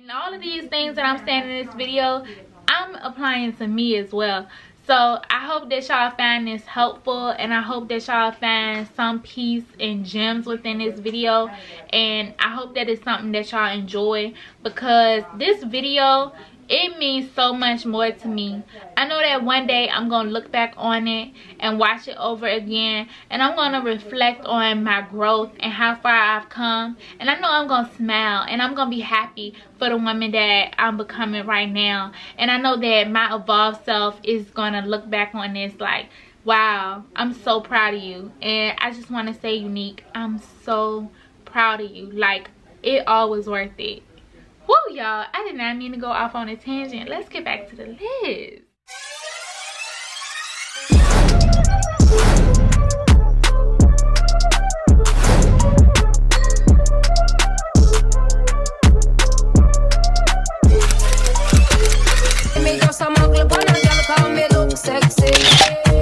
And all of these things that I'm saying in this video, I'm applying to me as well. So I hope that y'all find this helpful, and I hope that y'all find some peace and gems within this video, and I hope that it's something that y'all enjoy, because this video, it means so much more to me. I know that one day I'm gonna look back on it and watch it over again, and I'm gonna reflect on my growth and how far I've come, and I know I'm gonna smile and I'm gonna be happy for the woman that I'm becoming right now. And I know that my evolved self is gonna look back on this like, wow, I'm so proud of you. And I just want to say, Unique, I'm so proud of you. Like, it all was worth it. Woo, y'all, I did not mean to go off on a tangent. Let's get back to the list. Me just a muggle, but no girl call me look sexy.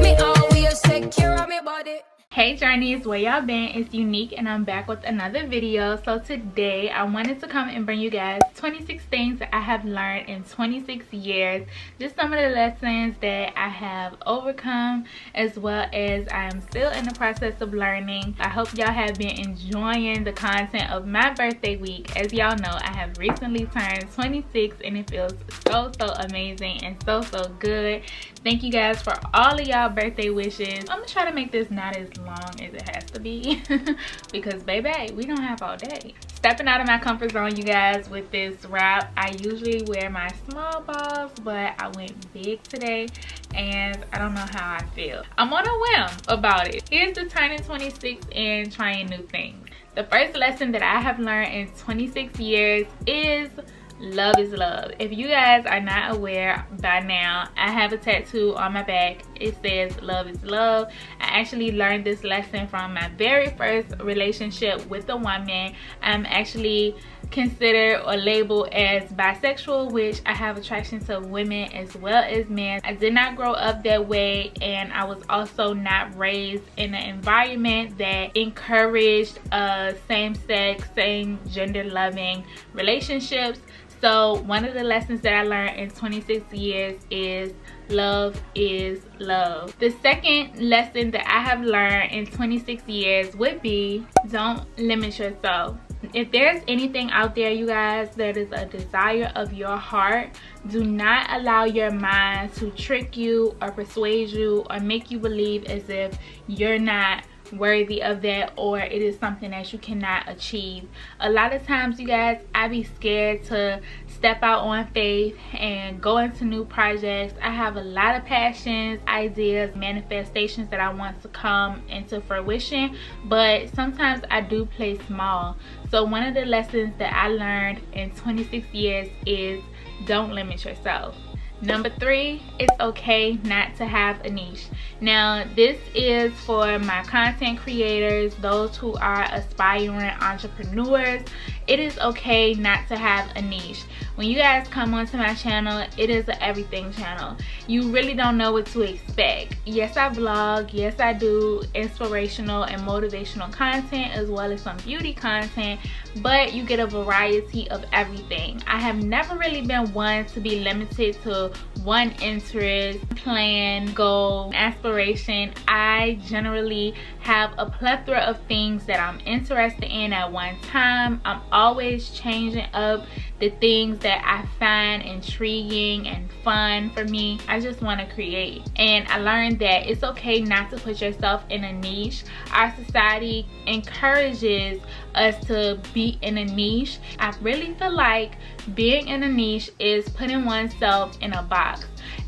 Me always secure of me body. Hey journeys, where y'all been? It's Unique, and I'm back with another video. So today I wanted to come and bring you guys 26 things that I have learned in 26 years. Just some of the lessons that I have overcome, as well as I am still in the process of learning. I hope y'all have been enjoying the content of my birthday week. As y'all know, I have recently turned 26, and it feels so amazing and so good. Thank you guys for all of y'all birthday wishes. I'm gonna try to make this not as long as it has to be because baby, we don't have all day. Stepping out of my comfort zone, you guys, with this wrap. I usually wear my small balls, but I went big today and I don't know how I feel. I'm on a whim about it. Here's to turning 26 and trying new things. The first lesson that I have learned in 26 years is love is love. If you guys are not aware by now, I have a tattoo on my back. It says love is love. I actually learned this lesson from my very first relationship with a woman. I'm actually considered or labeled as bisexual, which I have attraction to women as well as men. I did not grow up that way, and I was also not raised in an environment that encouraged same-sex, same gender loving relationships. So one of the lessons that I learned in 26 years is love is love. The second lesson that I have learned in 26 years would be don't limit yourself. If there's anything out there, you guys, that is a desire of your heart, do not allow your mind to trick you or persuade you or make you believe as if you're not worthy of that, or it is something that you cannot achieve. A lot of times, you guys, I be scared to step out on faith and go into new projects. I have a lot of passions, ideas, manifestations that I want to come into fruition, but sometimes I do play small. So one of the lessons that I learned in 26 years is don't limit yourself. Number 3, it's okay not to have a niche. Now, this is for my content creators, those who are aspiring entrepreneurs. It is okay not to have a niche. When you guys come onto my channel, it is an everything channel. You really don't know what to expect. Yes, I vlog. Yes, I do inspirational and motivational content, as well as some beauty content, but you get a variety of everything. I have never really been one to be limited to one interest, plan, goal, aspiration. I generally have a plethora of things that I'm interested in at one time. I'm always changing up the things that I find intriguing and fun for me. I just want to create, and I learned that it's okay not to put yourself in a niche. Our society encourages us to be in a niche. I really feel like being in a niche is putting oneself in a box,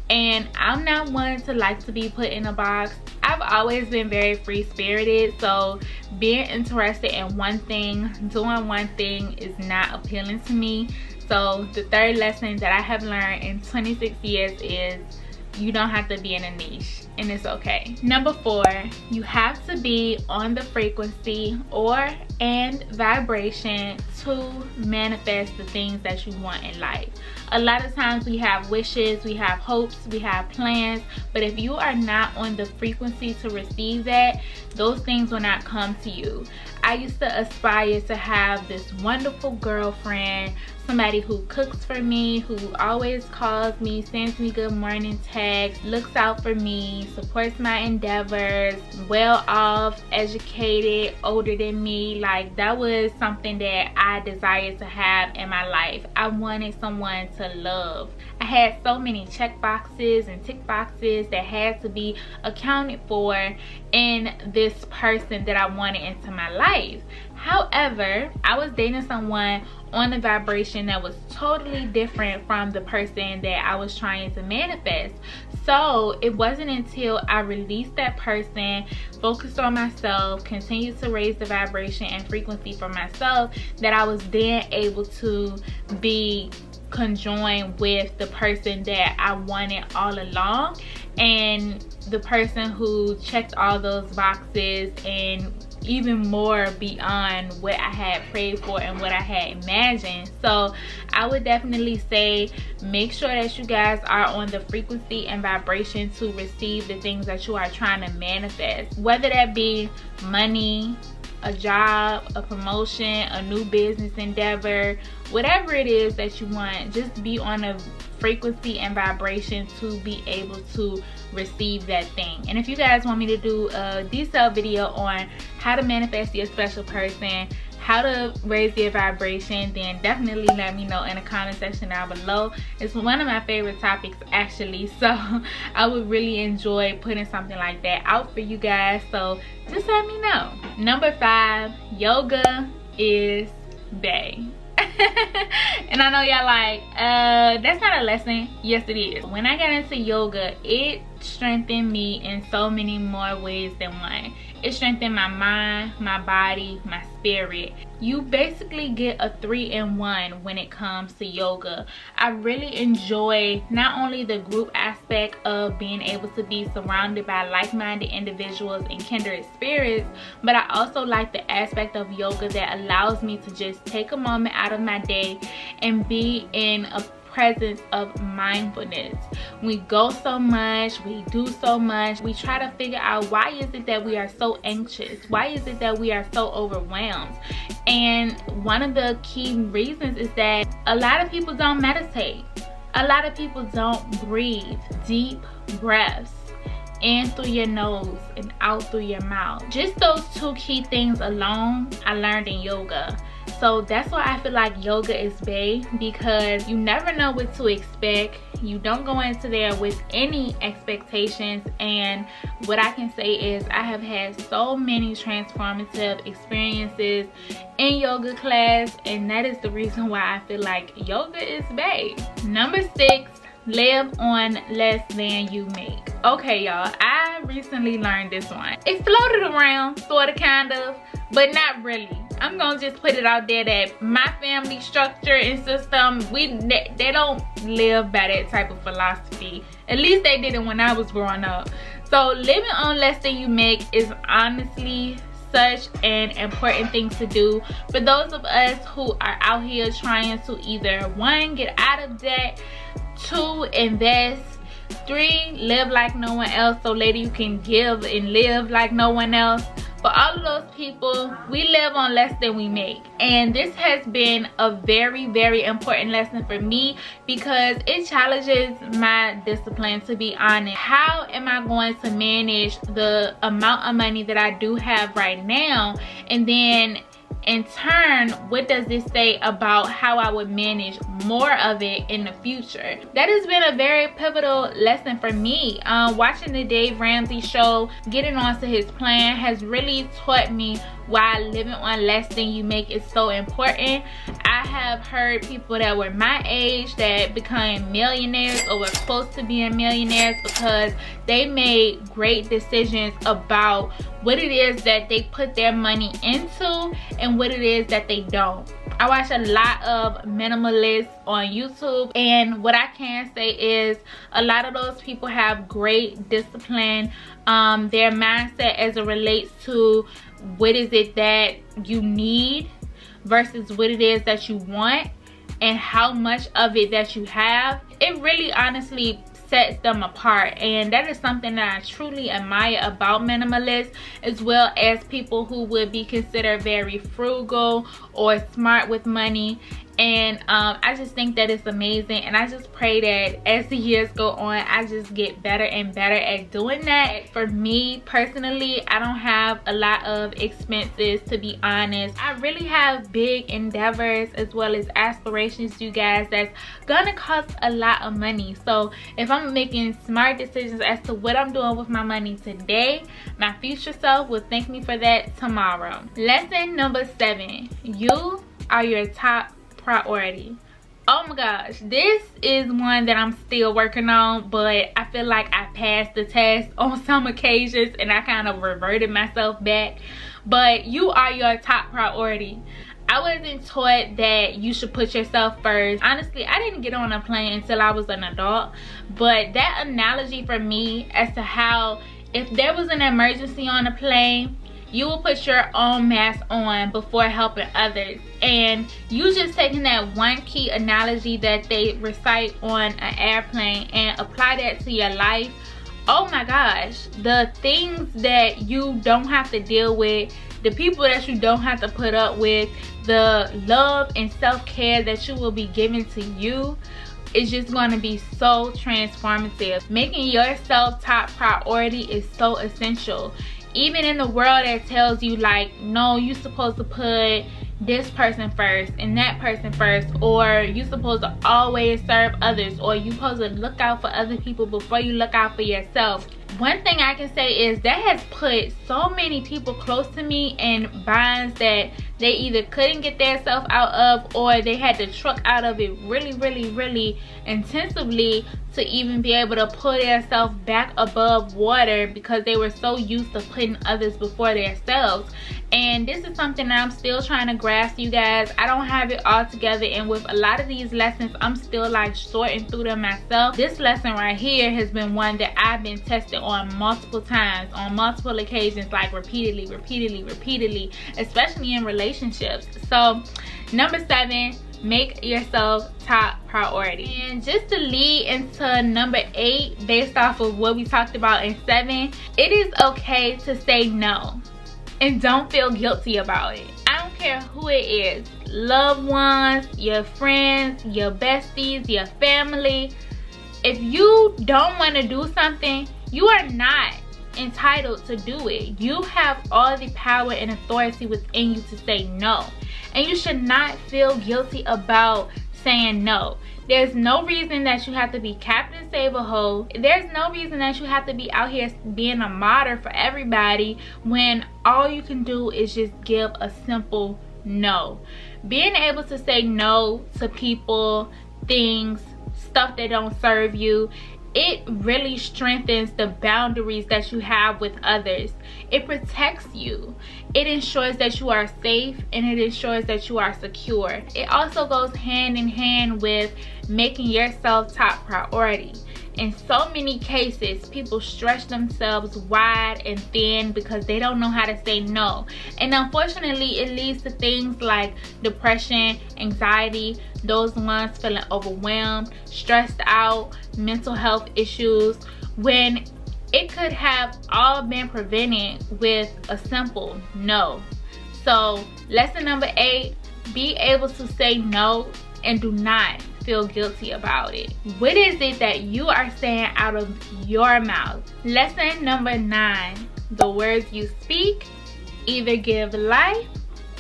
and I'm not one to like to be put in a box. I've always been very free-spirited, so being interested in one thing, doing one thing is not appealing to me. So the third lesson that I have learned in 26 years is you don't have to be in a niche, and it's okay. Number 4, you have to be on the frequency and vibration to manifest the things that you want in life. A lot of times we have wishes, we have hopes, we have plans, but if you are not on the frequency to receive that, those things will not come to you. I used to aspire to have this wonderful girlfriend, somebody who cooks for me, who always calls me, sends me good morning texts, looks out for me, supports my endeavors, well off, educated, older than me. Like, that was something that I desired to have in my life. I wanted someone to love. I had so many check boxes and tick boxes that had to be accounted for in this person that I wanted into my life. However, I was dating someone on a vibration that was totally different from the person that I was trying to manifest. So it wasn't until I released that person, focused on myself, continued to raise the vibration and frequency for myself, that I was then able to be conjoined with the person that I wanted all along, and the person who checked all those boxes and even more beyond what I had prayed for and what I had imagined. So I would definitely say, make sure that you guys are on the frequency and vibration to receive the things that you are trying to manifest, whether that be money, a job, a promotion, a new business endeavor, whatever it is that you want. Just be on a frequency and vibration to be able to receive that thing. And if you guys want me to do a detailed video on how to manifest your special person, how to raise your vibration, then definitely let me know in the comment section down below. It's one of my favorite topics actually, so I would really enjoy putting something like that out for you guys, so just let me know. Number 5, yoga is BAE. And I know y'all like, that's not a lesson. Yes, it is. When I got into yoga, it strengthened me in so many more ways than one. It strengthened my mind, my body, my spirit. You basically get a 3-in-1 when it comes to yoga. I really enjoy not only the group aspect of being able to be surrounded by like-minded individuals and kindred spirits, but I also like the aspect of yoga that allows me to just take a moment out of my day and be in a presence of mindfulness. We go so much, we do so much, we try to figure out why is it that we are so anxious, why is it that we are so overwhelmed. And one of the key reasons is that a lot of people don't meditate. A lot of people don't breathe deep breaths in through your nose and out through your mouth. Just those 2 key things alone I learned in yoga. So that's why I feel like yoga is BAE, because you never know what to expect. You don't go into there with any expectations, and what I can say is I have had so many transformative experiences in yoga class, and that is the reason why I feel like yoga is BAE. Number 6, live on less than you make. Okay y'all, I recently learned this one. It floated around, sort of, kind of, but not really. I'm gonna just put it out there that my family structure and system, they don't live by that type of philosophy. At least they didn't when I was growing up. So living on less than you make is honestly such an important thing to do for those of us who are out here trying to either 1, get out of debt, 2, invest, 3, live like no one else so later you can give and live like no one else. For all of those people, we live on less than we make. And this has been a very, very important lesson for me because it challenges my discipline, to be honest. How am I going to manage the amount of money that I do have right now? And then in turn, what does this say about how I would manage more of it in the future? That has been a very pivotal lesson for me. Watching the Dave Ramsey show, getting onto his plan, has really taught me why living on less than you make is so important. I have heard people that were my age that became millionaires or were close to being millionaires because they made great decisions about what it is that they put their money into and what it is that they don't. I watch a lot of minimalists on YouTube, and what I can say is a lot of those people have great discipline. Their mindset as it relates to what is it that you need versus what it is that you want and how much of it that you have, it really honestly sets them apart. And that is something that I truly admire about minimalists, as well as people who would be considered very frugal or smart with money. And I just think that it's amazing, and I just pray that as the years go on, I just get better and better at doing that. For me personally, I don't have a lot of expenses, to be honest. I really have big endeavors as well as aspirations, you guys, that's gonna cost a lot of money. So if I'm making smart decisions as to what I'm doing with my money today, my future self will thank me for that tomorrow. Lesson number 7, you are your top priority. Oh my gosh, this is one that I'm still working on, but I feel like I passed the test on some occasions and I kind of reverted myself back. But you are your top priority. I wasn't taught that you should put yourself first. Honestly, I didn't get on a plane until I was an adult, but that analogy for me as to how if there was an emergency on a plane, you will put your own mask on before helping others. And you just taking that one key analogy that they recite on an airplane and apply that to your life. Oh my gosh, the things that you don't have to deal with, the people that you don't have to put up with, the love and self-care that you will be giving to you, is just going to be so transformative. Making yourself top priority is so essential. Even in the world that tells you like, no, you're supposed to put this person first and that person first, or you're supposed to always serve others, or you're supposed to look out for other people before you look out for yourself. One thing I can say is that has put so many people close to me in binds that they either couldn't get themselves out of, or they had to truck out of it really intensively to even be able to pull themselves back above water, because they were so used to putting others before themselves. And this is something that I'm still trying to grasp, you guys. I don't have it all together, and with a lot of these lessons, I'm still like sorting through them myself. This lesson right here has been one that I've been tested on multiple times, on multiple occasions, like repeatedly, especially in relationships. So number 7, make yourself top priority. And just to lead into number 8, based off of what we talked about in 7, it is okay to say no, and don't feel guilty about it. I don't care who it is, loved ones, your friends, your besties, your family. If you don't want to do something, you are not entitled to do it. You have all the power and authority within you to say no, and you should not feel guilty about saying no. There's no reason that you have to be Captain Save-A-Ho. There's no reason that you have to be out here being a martyr for everybody, when all you can do is just give a simple no. Being able to say no to people, things, stuff that don't serve you, it really strengthens the boundaries that you have with others. It protects you. It ensures that you are safe, and it ensures that you are secure. It also goes hand in hand with making yourself top priority. In so many cases, people stretch themselves wide and thin because they don't know how to say no. And unfortunately, it leads to things like depression, anxiety, those ones feeling overwhelmed, stressed out, mental health issues, when it could have all been prevented with a simple no. So lesson number 8, be able to say no and do not feel guilty about it. What is it that you are saying out of your mouth? Lesson number 9, the words you speak either give life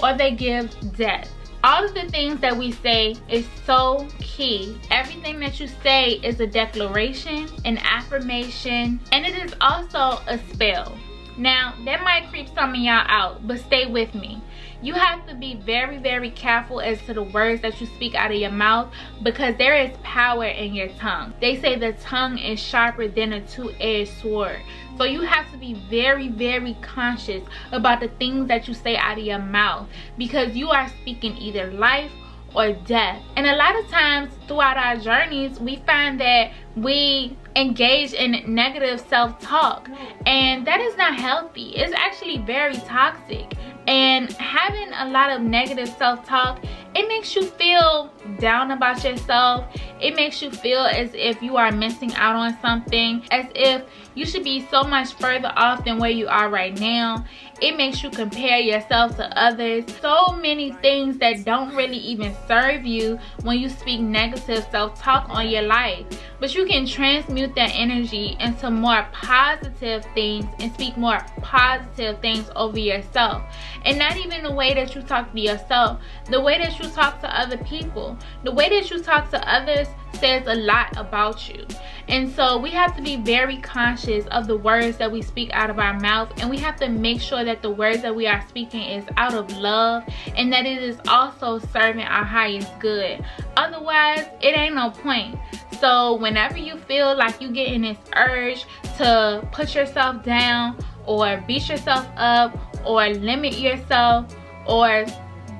or they give death. All of the things that we say is so key. Everything that you say is a declaration, an affirmation, and it is also a spell. Now, that might creep some of y'all out, but stay with me. You have to be very careful as to the words that you speak out of your mouth, because there is power in your tongue. They say the tongue is sharper than a two-edged sword. So you have to be very conscious about the things that you say out of your mouth, because you are speaking either life or death. And a lot of times throughout our journeys, we find that we engage in negative self-talk, and that is not healthy. It's actually very toxic. And having a lot of negative self-talk, it makes you feel down about yourself. It makes you feel as if you are missing out on something, as if you should be so much further off than where you are right now. It makes you compare yourself to others. So many things that don't really even serve you when you speak negative self-talk on your life. But you can transmute that energy into more positive things and speak more positive things over yourself. And not even the way that you talk to yourself, the way that you talk to other people, the way that you talk to others says a lot about you. And so we have to be very conscious of the words that we speak out of our mouth, and we have to make sure that the words that we are speaking is out of love and that it is also serving our highest good. Otherwise, it ain't no point. So whenever you feel like you get in this urge to put yourself down or beat yourself up or limit yourself or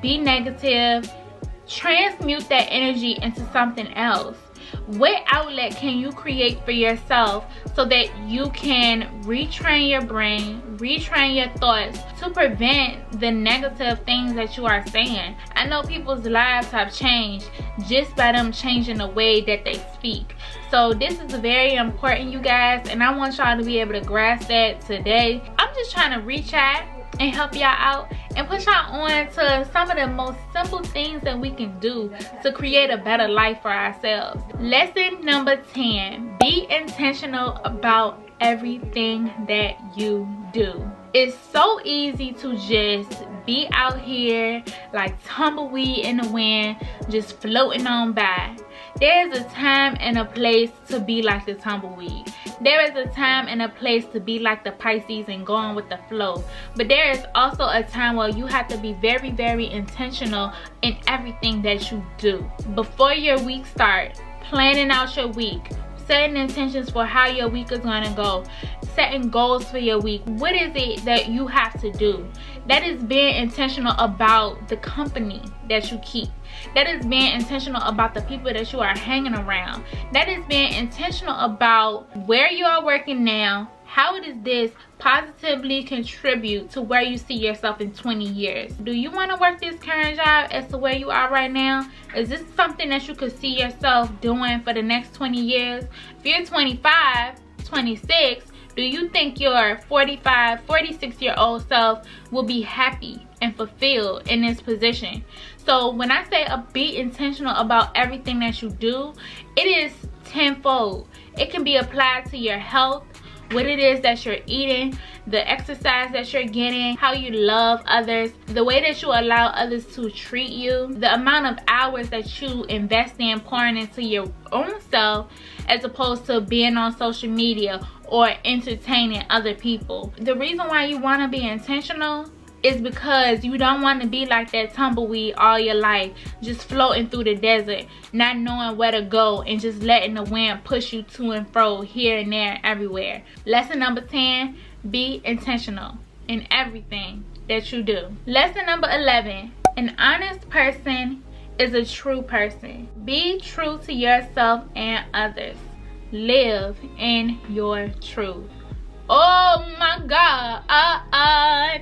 be negative, transmute that energy into something else. What outlet can you create for yourself so that you can retrain your brain, retrain your thoughts to prevent the negative things that you are saying? I know people's lives have changed just by them changing the way that they speak. So this is very important, you guys, and I want y'all to be able to grasp that today. I'm just trying to reach out and help y'all out and put y'all on to some of the most simple things that we can do to create a better life for ourselves. Lesson number 10, be intentional about everything that you do. It's so easy to just be out here like tumbleweed in the wind, just floating on by. There's a time and a place to be like the tumbleweed. There is a time and a place to be like the Pisces and going with the flow. But there is also a time where you have to be very, very intentional in everything that you do. Before your week starts, planning out your week, setting intentions for how your week is going to go, setting goals for your week. What is it that you have to do? That is being intentional about the company that you keep. That is being intentional about the people that you are hanging around. That is being intentional about where you are working now. How does this positively contribute to where you see yourself in 20 years? Do you want to work this current job as to where you are right now? Is this something that you could see yourself doing for the next 20 years? If you're 25, 26, do you think your 45, 46-year-old self will be happy and fulfilled in this position? So when I say be intentional about everything that you do, it is tenfold. It can be applied to your health, what it is that you're eating, the exercise that you're getting, how you love others, the way that you allow others to treat you, the amount of hours that you invest in pouring into your own self as opposed to being on social media or entertaining other people. The reason why you want to be intentional is because you don't want to be like that tumbleweed all your life, just floating through the desert, not knowing where to go and just letting the wind push you to and fro here and there and everywhere. Lesson number 10, be intentional in everything that you do. Lesson number 11, an honest person is a true person. Be true to yourself and others. Live in your truth. Oh my God.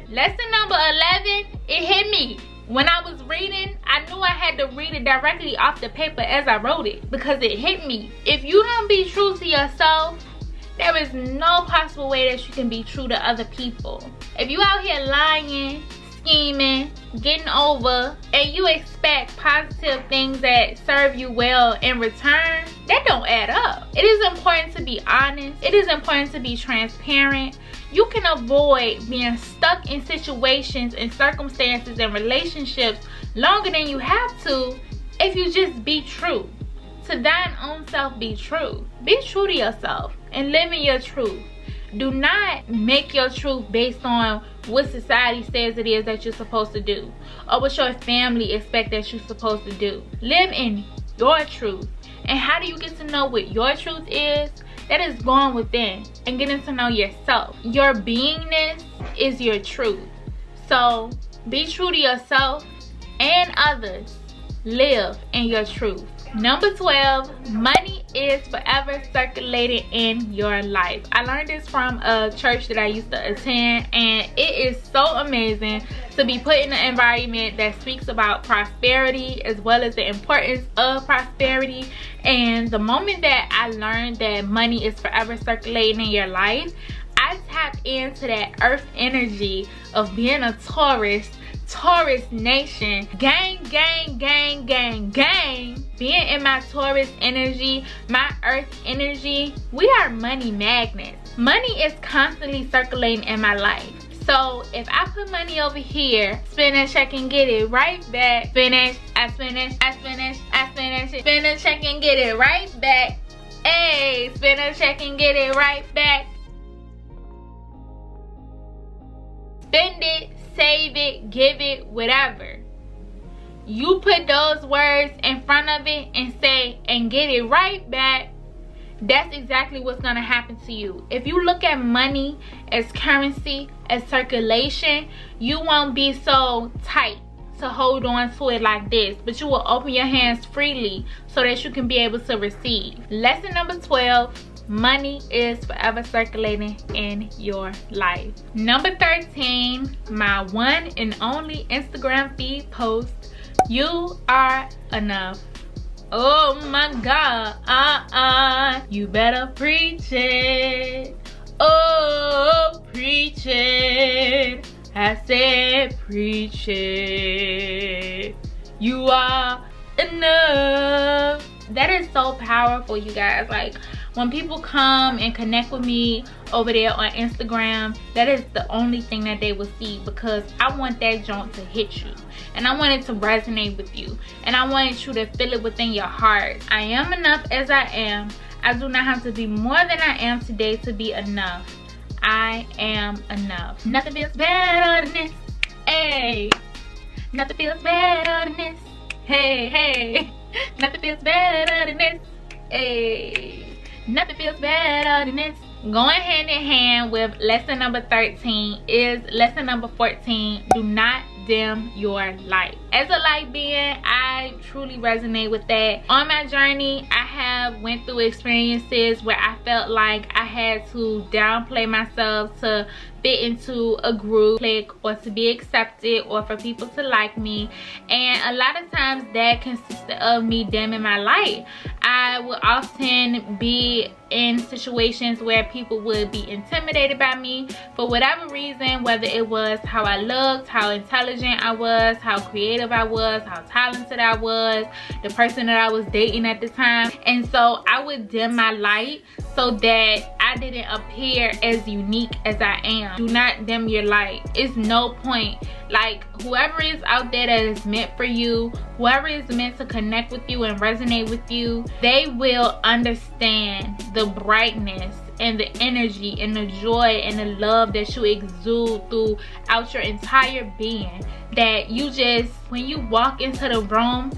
Lesson number 11, it hit me. When I was reading, I knew I had to read it directly off the paper as I wrote it because it hit me. If you don't be true to yourself, there is no possible way that you can be true to other people. If you out here lying, scheming, getting over, and you expect positive things that serve you well in return, that don't add up. It is important to be honest. It is important to be transparent. You can avoid being stuck in situations and circumstances and relationships longer than you have to if you just be true. To thine own self be true. Be true to yourself and live in your truth. Do not make your truth based on what society says it is that you're supposed to do or what your family expect that you're supposed to do. Live in your truth. And how do you get to know what your truth is? That is going within and getting to know yourself. Your beingness is your truth. So be true to yourself and others. Live in your truth. Number 12, money is forever circulating in your life. I learned this from a church that I used to attend, and it is so amazing to be put in an environment that speaks about prosperity as well as the importance of prosperity. And the moment that I learned that money is forever circulating in your life, I tap into that earth energy of being a Taurus nation, gang, gang, gang, gang, gang. Being in my Taurus energy, my earth energy, we are money magnets. Money is constantly circulating in my life. So if I put money over here, spin a check and get it right back. Finish, I finish, I finish, I finish it. Spin a check and get it right back. Hey, spin a check and get it right back. Spend it, save it, give it, whatever. You put those words in front of it and say, and get it right back. That's exactly what's gonna happen to you. If you look at money as currency, as circulation, you won't be so tight to hold on to it like this, but you will open your hands freely so that you can be able to receive. Lesson number 12, money is forever circulating in your life. Number 13, my one and only Instagram feed post, you are enough. Oh my God, you better preach it. Oh, preach it. I said preach it. You are enough. That is so powerful, you guys. Like, when people come and connect with me over there on Instagram, that is the only thing that they will see, because I want that joint to hit you. And I want it to resonate with you. And I want you to feel it within your heart. I am enough as I am. I do not have to be more than I am today to be enough. I am enough. Nothing feels better than this. Hey. Nothing feels better than this. Hey, hey. Nothing feels better than this. Hey. Nothing feels better than this. Going hand in hand with lesson number 13 is lesson number 14. Do not dim your light. As a light being, I truly resonate with that. On my journey, I have went through experiences where I felt like I had to downplay myself to fit into a group, clique, or to be accepted, or for people to like me. And a lot of times that consisted of me dimming my light. I would often be in situations where people would be intimidated by me for whatever reason, whether it was how I looked, how intelligent I was, how creative I was, how talented I was, the person that I was dating at the time. And so I would dim my light so that I didn't appear as unique as I am. Do not dim your light. It's no point. Like, whoever is out there that is meant for you, whoever is meant to connect with you and resonate with you, they will understand the brightness and the energy and the joy and the love that you exude throughout your entire being. That you just, when you walk into the room,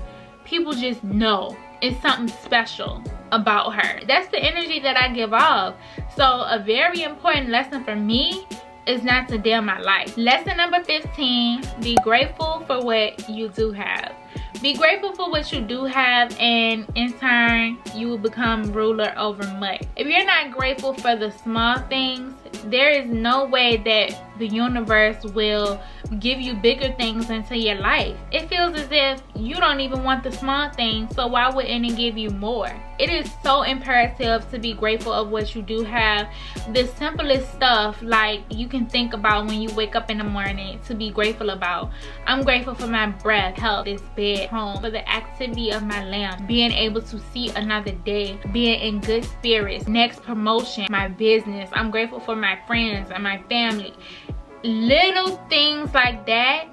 people just know it's something special about her. That's the energy that I give off. So a very important lesson for me is not to dim my light. Lesson number 15, be grateful for what you do have. Be grateful for what you do have, and in turn, you will become ruler over much. If you're not grateful for the small things, there is no way that the universe will give you bigger things into your life. It feels as if you don't even want the small things, so why wouldn't it give you more? It is so imperative to be grateful of what you do have. The simplest stuff, like, you can think about when you wake up in the morning to be grateful about. I'm grateful for my breath, health, this bed, home, for the activity of my lamp, being able to see another day, being in good spirits, next promotion, my business. I'm grateful for my friends and my family. Little things like that,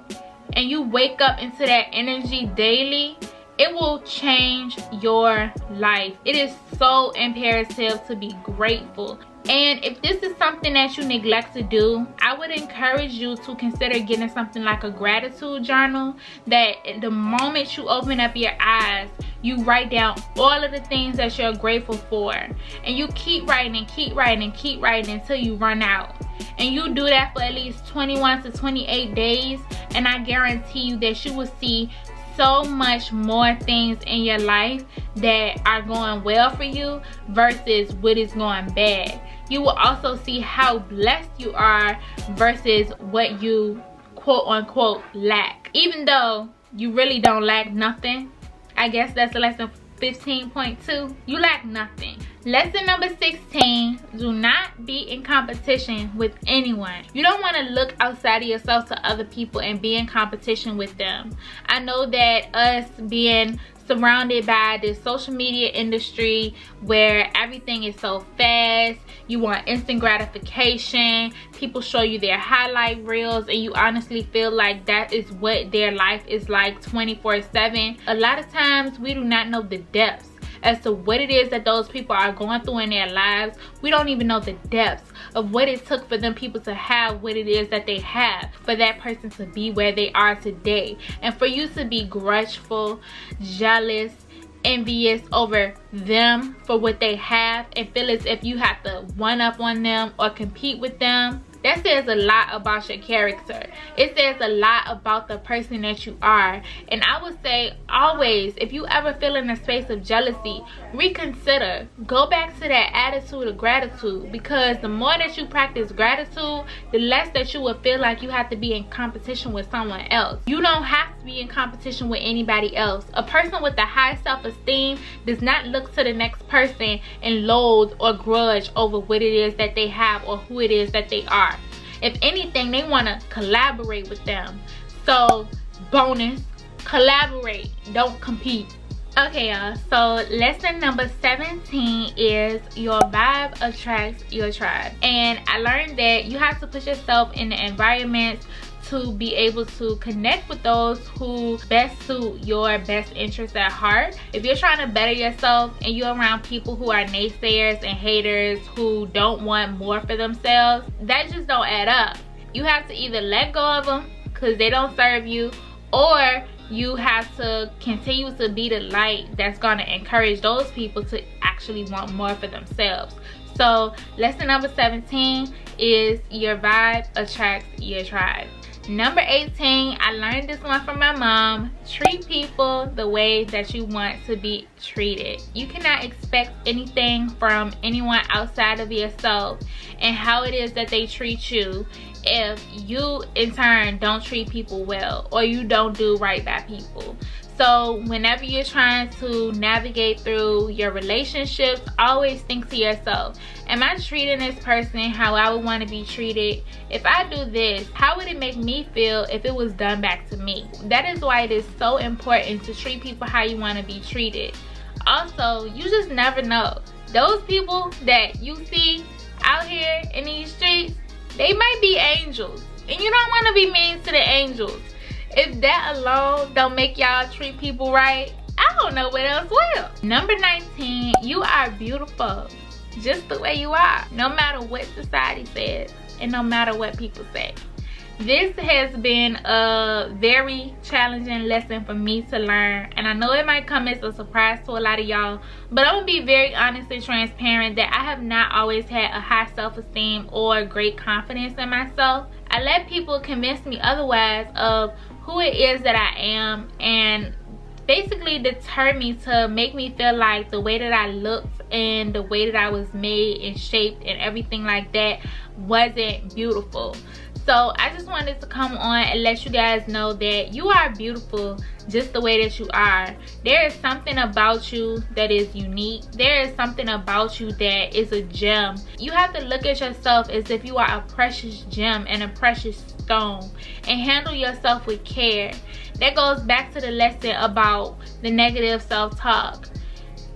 and you wake up into that energy daily, it will change your life. It is so imperative to be grateful. And if this is something that you neglect to do, I would encourage you to consider getting something like a gratitude journal, that the moment you open up your eyes, you write down all of the things that you're grateful for, and you keep writing and keep writing and keep writing until you run out. And you do that for at least 21 to 28 days, and I guarantee you that you will see so much more things in your life that are going well for you versus what is going bad. You will also see how blessed you are versus what you quote unquote lack. Even though you really don't lack nothing, I guess that's lesson 15.2, you lack nothing. Lesson number 16, do not be in competition with anyone. You don't want to look outside of yourself to other people and be in competition with them. I know that us being surrounded by this social media industry where everything is so fast, you want instant gratification, people show you their highlight reels, and you honestly feel like that is what their life is like 24/7. A lot of times we do not know the depths as to what it is that those people are going through in their lives. We don't even know the depths of what it took for them people to have what it is that they have, for that person to be where they are today, and for you to be grudgeful, jealous, envious over them for what they have and feel as if you have to one up on them or compete with them. That says a lot about your character. It says a lot about the person that you are. And I would say always, if you ever feel in a space of jealousy, reconsider. Go back to that attitude of gratitude, because the more that you practice gratitude, the less that you will feel like you have to be in competition with someone else. You don't have to be in competition with anybody else. A person with a high self-esteem does not look to the next person and loathe or grudge over what it is that they have or who it is that they are. If anything, they want to collaborate with them. So bonus, collaborate, don't compete. Okay y'all, so lesson number 17 is your vibe attracts your tribe. And I learned that you have to put yourself in the environments to be able to connect with those who best suit your best interests at heart. If you're trying to better yourself and you're around people who are naysayers and haters who don't want more for themselves, that just don't add up. You have to either let go of them because they don't serve you, or you have to continue to be the light that's going to encourage those people to actually want more for themselves. So lesson number 17 is your vibe attracts your tribe. Number 18, I learned this one from my mom. Treat people the way that you want to be treated. You cannot expect anything from anyone outside of yourself and how it is that they treat you if you in turn don't treat people well or you don't do right by people. So whenever you're trying to navigate through your relationships, always think to yourself, am I treating this person how I would want to be treated? If I do this, how would it make me feel if it was done back to me? That is why it is so important to treat people how you want to be treated. Also, you just never know. Those people that you see out here in these streets, they might be angels, and you don't want to be mean to the angels. If that alone don't make y'all treat people right, I don't know what else will. Number 19, you are beautiful just the way you are, no matter what society says and no matter what people say. This has been a very challenging lesson for me to learn, and I know it might come as a surprise to a lot of y'all, but I'm gonna be very honest and transparent that I have not always had a high self-esteem or great confidence in myself. I let people convince me otherwise of who it is that I am, and basically deter me to make me feel like the way that I looked and the way that I was made and shaped and everything like that wasn't beautiful. So I just wanted to come on and let you guys know that you are beautiful just the way that you are. There is something about you that is unique. There is something about you that is a gem. You have to look at yourself as if you are a precious gem and a precious stone, and handle yourself with care. That goes back to the lesson about the negative self-talk.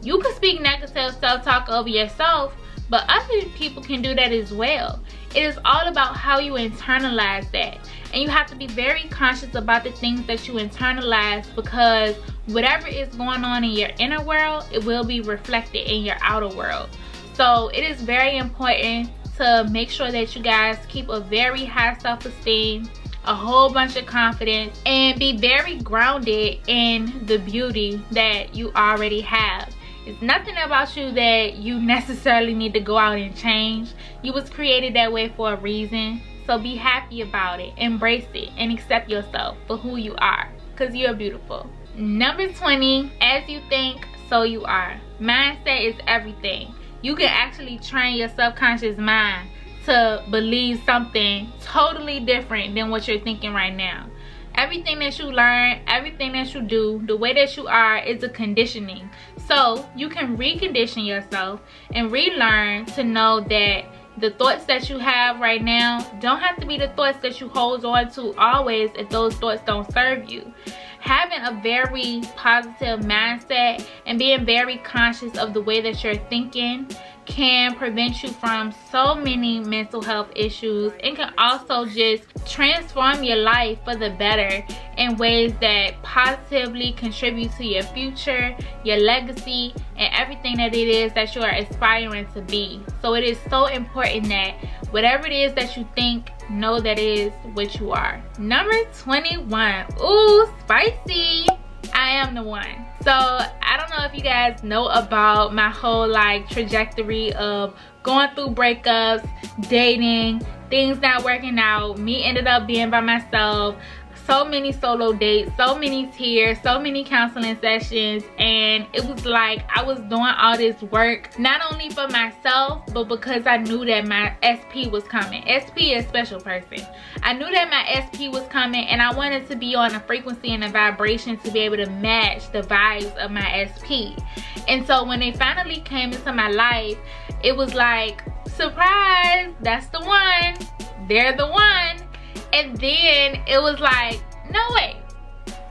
You can speak negative self-talk over yourself, but other people can do that as well. It is all about how you internalize that, and you have to be very conscious about the things that you internalize, because whatever is going on in your inner world, it will be reflected in your outer world. So it is very important to make sure that you guys keep a very high self-esteem, a whole bunch of confidence, and be very grounded in the beauty that you already have. It's nothing about you that you necessarily need to go out and change. You was created that way for a reason. So be happy about it, embrace it, and accept yourself for who you are, because you're beautiful. Number 20, as you think, so you are. Mindset is everything. You can actually train your subconscious mind to believe something totally different than what you're thinking right now. Everything that you learn, everything that you do, the way that you are is a conditioning. So you can recondition yourself and relearn to know that the thoughts that you have right now don't have to be the thoughts that you hold on to always if those thoughts don't serve you. Having a very positive mindset and being very conscious of the way that you're thinking can prevent you from so many mental health issues, and can also just transform your life for the better in ways that positively contribute to your future, your legacy, and everything that it is that you are aspiring to be. So it is so important that whatever it is that you think, know that it is what you are. Number 21. Ooh, spicy. I am the one. So I don't know if you guys know about my whole like trajectory of going through breakups, dating, things not working out, me ended up being by myself, so many solo dates, so many tears, so many counseling sessions, and it was like I was doing all this work not only for myself but because I knew that my SP was coming. SP is special person. I knew that my SP was coming, and I wanted to be on a frequency and a vibration to be able to match the vibes of my SP. And so when they finally came into my life, it was like, surprise, that's the one, they're the one. And then it was like, no way,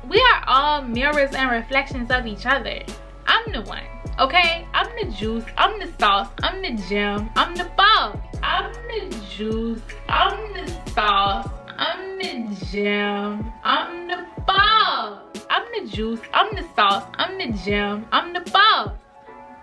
we are all mirrors and reflections of each other. I'm the one, okay? I'm the juice, I'm the sauce, I'm the gem, I'm the ball. I'm the juice, I'm the sauce, I'm the gem, I'm the ball. I'm the juice, I'm the sauce, I'm the gem, I'm the ball.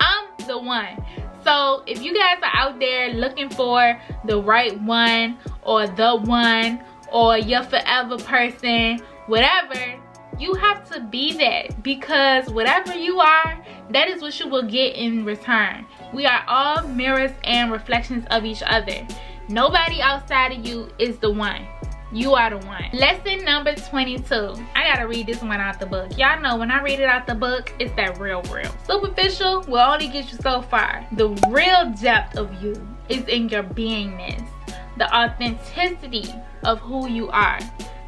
I'm the one. So if you guys are out there looking for the right one, or the one, or your forever person, whatever, you have to be that, because whatever you are, that is what you will get in return. We are all mirrors and reflections of each other. Nobody outside of you is the one. You are the one. Lesson number 22. I gotta read this one out the book. Y'all know when I read it out the book, it's that real. Superficial will only get you so far. The real depth of you is in your beingness, the authenticity of who you are.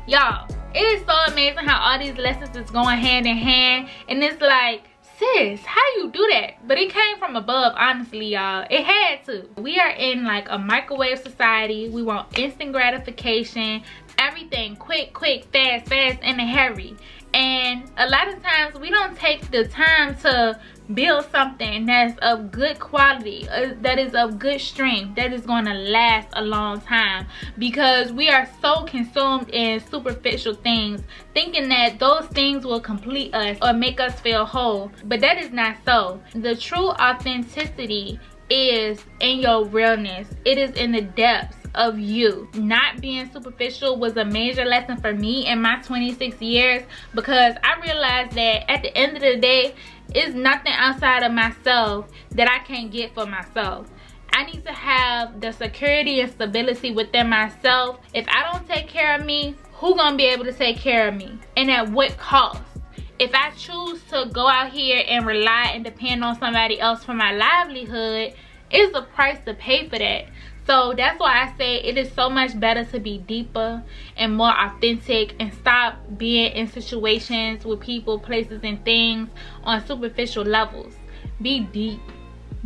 Y'all, it is so amazing how all these lessons is going hand in hand, and it's like, sis, how you do that? But it came from above, honestly, y'all. It had to. We are in like a microwave society. We want instant gratification, everything quick, fast, and a hurry. And a lot of times we don't take the time to build something that's of good quality, that is of good strength, that is going to last a long time, because we are so consumed in superficial things, thinking that those things will complete us or make us feel whole. But that is not so. The true authenticity is in your realness. It is in the depths of you. Not being superficial was a major lesson for me in my 26 years, because I realized that at the end of the day, it's nothing outside of myself that I can't get for myself. I need to have the security and stability within myself. If I don't take care of me, who gonna be able to take care of me? And at what cost? If I choose to go out here and rely and depend on somebody else for my livelihood, it's a price to pay for that. So that's why I say it is so much better to be deeper and more authentic, and stop being in situations with people, places, and things on superficial levels. Be deep,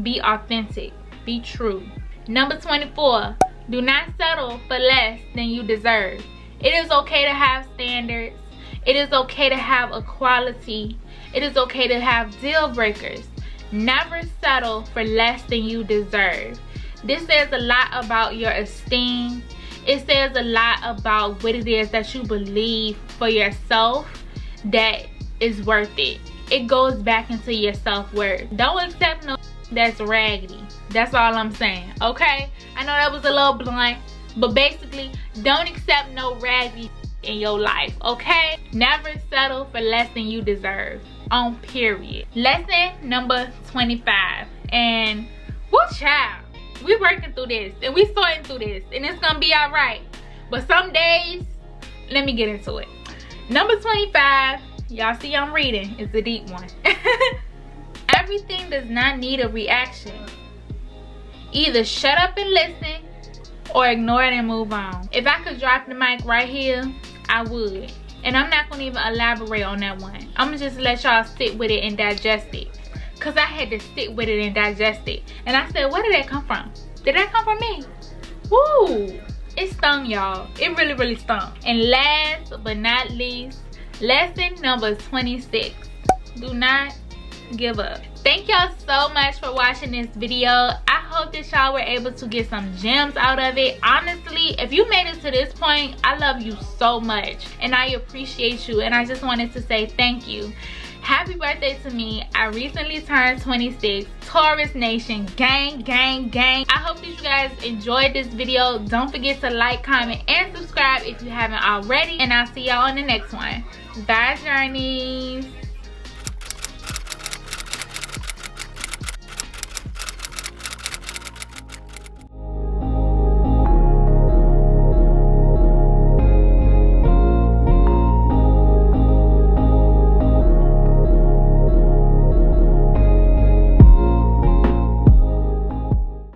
be authentic, be true. Number 24, do not settle for less than you deserve. It is okay to have standards. It is okay to have equality. It is okay to have deal breakers. Never settle for less than you deserve. This says a lot about your esteem. It says a lot about what it is that you believe for yourself that is worth it. It goes back into your self-worth. Don't accept no that's raggedy. That's all I'm saying, okay? I know that was a little blunt, but basically, don't accept no raggedy in your life, okay? Never settle for less than you deserve, on period. Lesson number 25. And whoo child, we're working through this, and we're sorting through this, and it's gonna be all right. But some days, let me get into it. Number 25, y'all see I'm reading, it's a deep one. Everything does not need a reaction. Either shut up and listen, or ignore it and move on. If I could drop the mic right here, I would. And I'm not gonna even elaborate on that one. I'm gonna just let y'all sit with it and digest it. Cause I had to sit with it and digest it. And I said, where did that come from? Did that come from me? Woo! It stung, y'all. It really, really stung. And last but not least, lesson number 26. Do not give up. Thank y'all so much for watching this video. I hope that y'all were able to get some gems out of it. Honestly, if you made it to this point, I love you so much. And I appreciate you. And I just wanted to say thank you. Happy birthday to me. I recently turned 26. Taurus Nation, gang, gang, gang. I hope that you guys enjoyed this video. Don't forget to like, comment, and subscribe if you haven't already. And I'll see y'all on the next one. Bye, journeys.